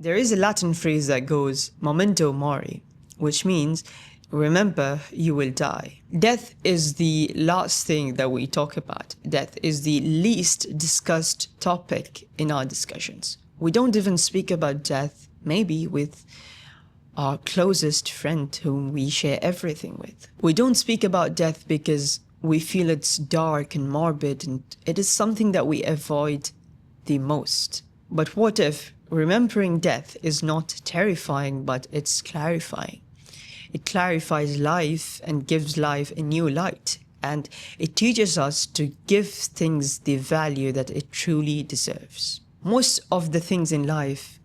There is a Latin phrase that goes memento mori, which means remember you will die. Death is the last thing that we talk about. Death is the least discussed topic in our discussions. We don't even speak about death, maybe with our closest friend whom we share everything with. We don't speak about death because we feel it's dark and morbid, and it is something that we avoid the most. But what if remembering death is not terrifying, but it's clarifying? It clarifies life and gives life a new light, and it teaches us to give things the value that it truly deserves. Most of the things in life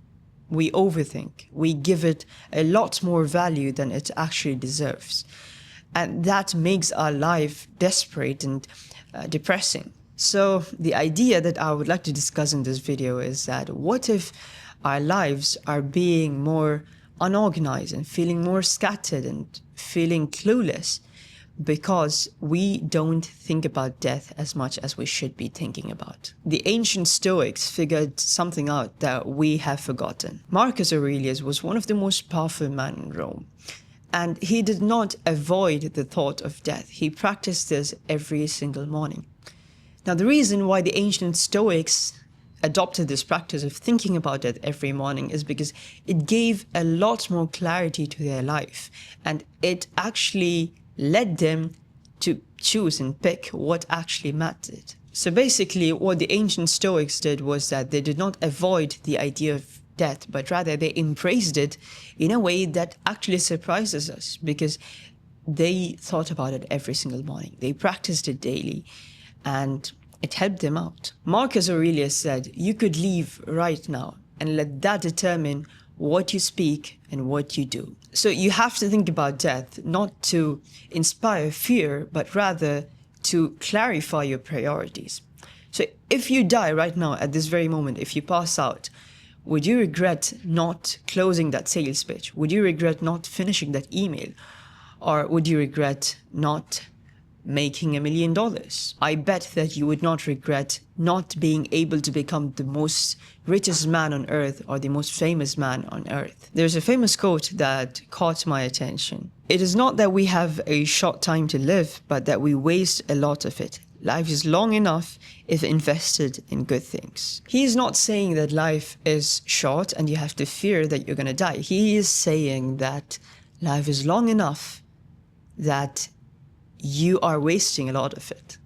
we overthink. We give it a lot more value than it actually deserves. And that makes our life desperate and depressing. So the idea that I would like to discuss in this video is that what if our lives are being more unorganized and feeling more scattered and feeling clueless because we don't think about death as much as we should be thinking about. The ancient Stoics figured something out that we have forgotten. Marcus Aurelius was one of the most powerful men in Rome, and he did not avoid the thought of death. He practiced this every single morning. Now, the reason why the ancient Stoics adopted this practice of thinking about death every morning is because it gave a lot more clarity to their life, and it actually led them to choose and pick what actually mattered. So basically, what the ancient Stoics did was that they did not avoid the idea of death, but rather they embraced it in a way that actually surprises us, because they thought about it every single morning. They practiced it daily, and it helped them out. Marcus Aurelius said, "You could leave right now and let that determine what you speak and what you do." So you have to think about death not to inspire fear, but rather to clarify your priorities. So if you die right now at this very moment, if you pass out, would you regret not closing that sales pitch? Would you regret not finishing that email? Or would you regret not making $1 million? I bet that you would not regret not being able to become the most richest man on earth or the most famous man on earth. There's a famous quote that caught my attention. It is not that we have a short time to live, but that we waste a lot of it. Life is long enough if invested in good things. He is not saying that life is short and you have to fear that you're going to die. He is saying that life is long enough that you are wasting a lot of it.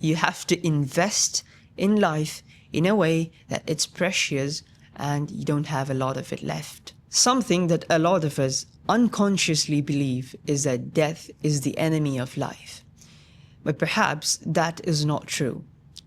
You have to invest in life in a way that it's precious and you don't have a lot of it left. Something that a lot of us unconsciously believe is that death is the enemy of life. But perhaps that is not true.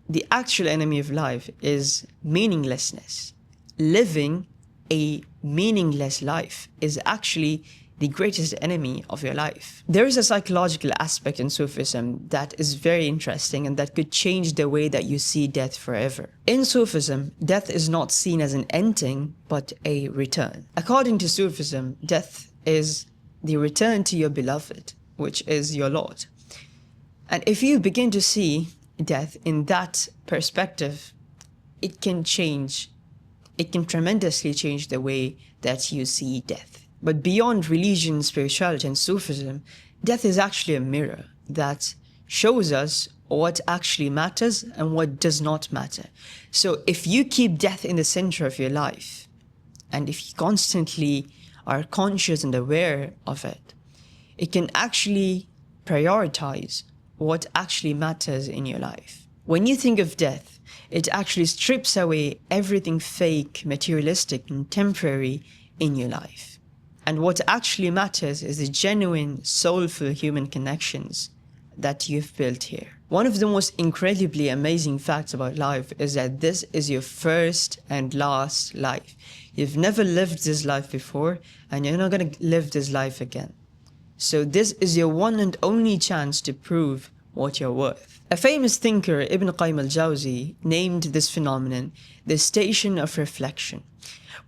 The actual enemy of life is meaninglessness. Living a meaningless life is actually the greatest enemy of your life. There is a psychological aspect in Sufism that is very interesting and that could change the way that you see death forever. In Sufism, death is not seen as an ending, but a return. According to Sufism, death is the return to your beloved, which is your Lord. And if you begin to see death in that perspective, it can tremendously change the way that you see death. But beyond religion, spirituality, and Sufism, death is actually a mirror that shows us what actually matters and what does not matter. So if you keep death in the center of your life, and if you constantly are conscious and aware of it, it can actually prioritize what actually matters in your life. When you think of death, it actually strips away everything fake, materialistic, and temporary in your life. And what actually matters is the genuine, soulful human connections that you've built here. One of the most incredibly amazing facts about life is that this is your first and last life. You've never lived this life before, and you're not going to live this life again. So this is your one and only chance to prove what you're worth. A famous thinker, Ibn Qayyim al-Jawzi, named this phenomenon the station of reflection.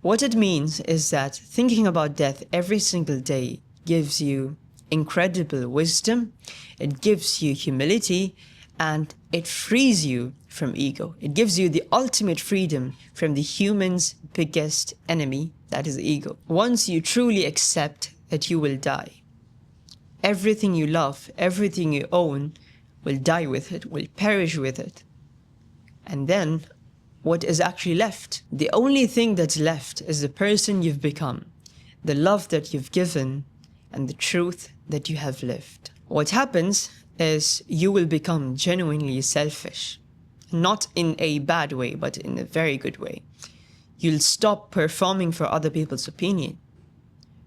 What it means is that thinking about death every single day gives you incredible wisdom, it gives you humility, and it frees you from ego. It gives you the ultimate freedom from the human's biggest enemy, that is ego. Once you truly accept that you will die, everything you love, everything you own will die with it, will perish with it. And then what is actually left? The only thing that's left is the person you've become, the love that you've given, and the truth that you have lived. What happens is you will become genuinely selfish, not in a bad way, but in a very good way. You'll stop performing for other people's opinion.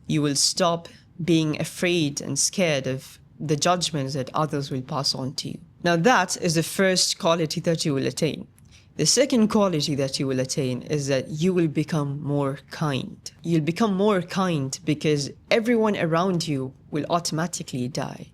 You will stop being afraid and scared of the judgments that others will pass on to you. Now that is the first quality that you will attain. The second quality that you will attain is that you will become more kind. You'll become more kind because everyone around you will automatically die.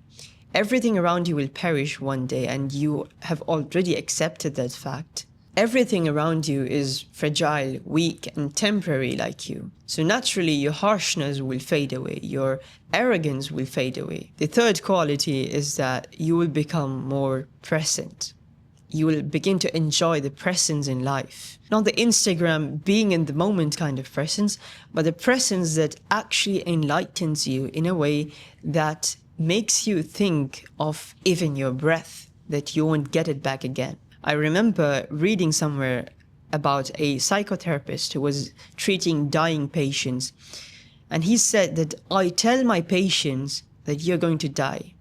Everything around you will perish one day, and you have already accepted that fact. Everything around you is fragile, weak, and temporary like you. So naturally, your harshness will fade away. Your arrogance will fade away. The third quality is that you will become more present. You will begin to enjoy the presence in life. Not the Instagram being in the moment kind of presence, but the presence that actually enlightens you in a way that makes you think of even your breath, that you won't get it back again. I remember reading somewhere about a psychotherapist who was treating dying patients. And he said that I tell my patients that you're going to die.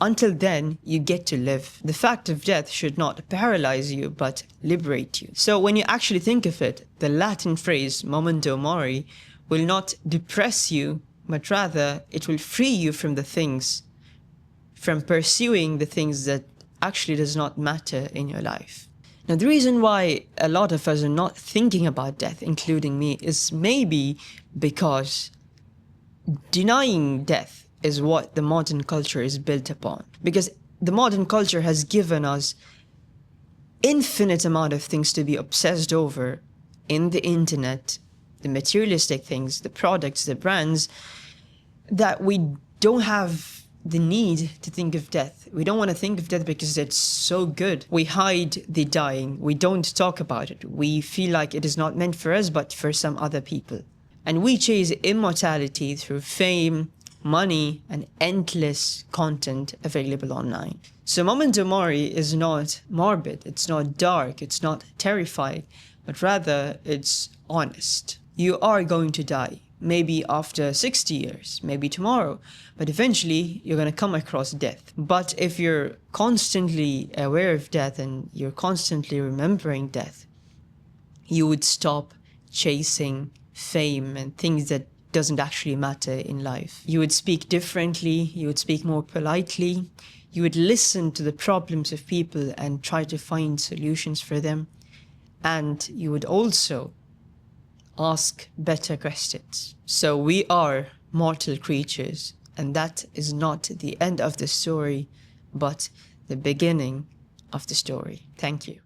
Until then, you get to live. The fact of death should not paralyze you, but liberate you. So when you actually think of it, the Latin phrase memento mori will not depress you, but rather it will free you from the things, from pursuing the things that actually does not matter in your life. Now, the reason why a lot of us are not thinking about death, including me, is maybe because denying death is what the modern culture is built upon. Because the modern culture has given us infinite amount of things to be obsessed over in the internet, the materialistic things, the products, the brands, that we don't have the need to think of death. We don't want to think of death because it's so good. We hide the dying. We don't talk about it. We feel like it is not meant for us, but for some other people. And we chase immortality through fame, money, and endless content available online. So memento mori is not morbid. It's not dark. It's not terrifying, but rather it's honest. You are going to die. Maybe after 60 years, maybe tomorrow, but eventually you're going to come across death. But if you're constantly aware of death and you're constantly remembering death, you would stop chasing fame and things that doesn't actually matter in life. You would speak differently, you would speak more politely, you would listen to the problems of people and try to find solutions for them, and you would also ask better questions. So we are mortal creatures, and that is not the end of the story, but the beginning of the story. Thank you.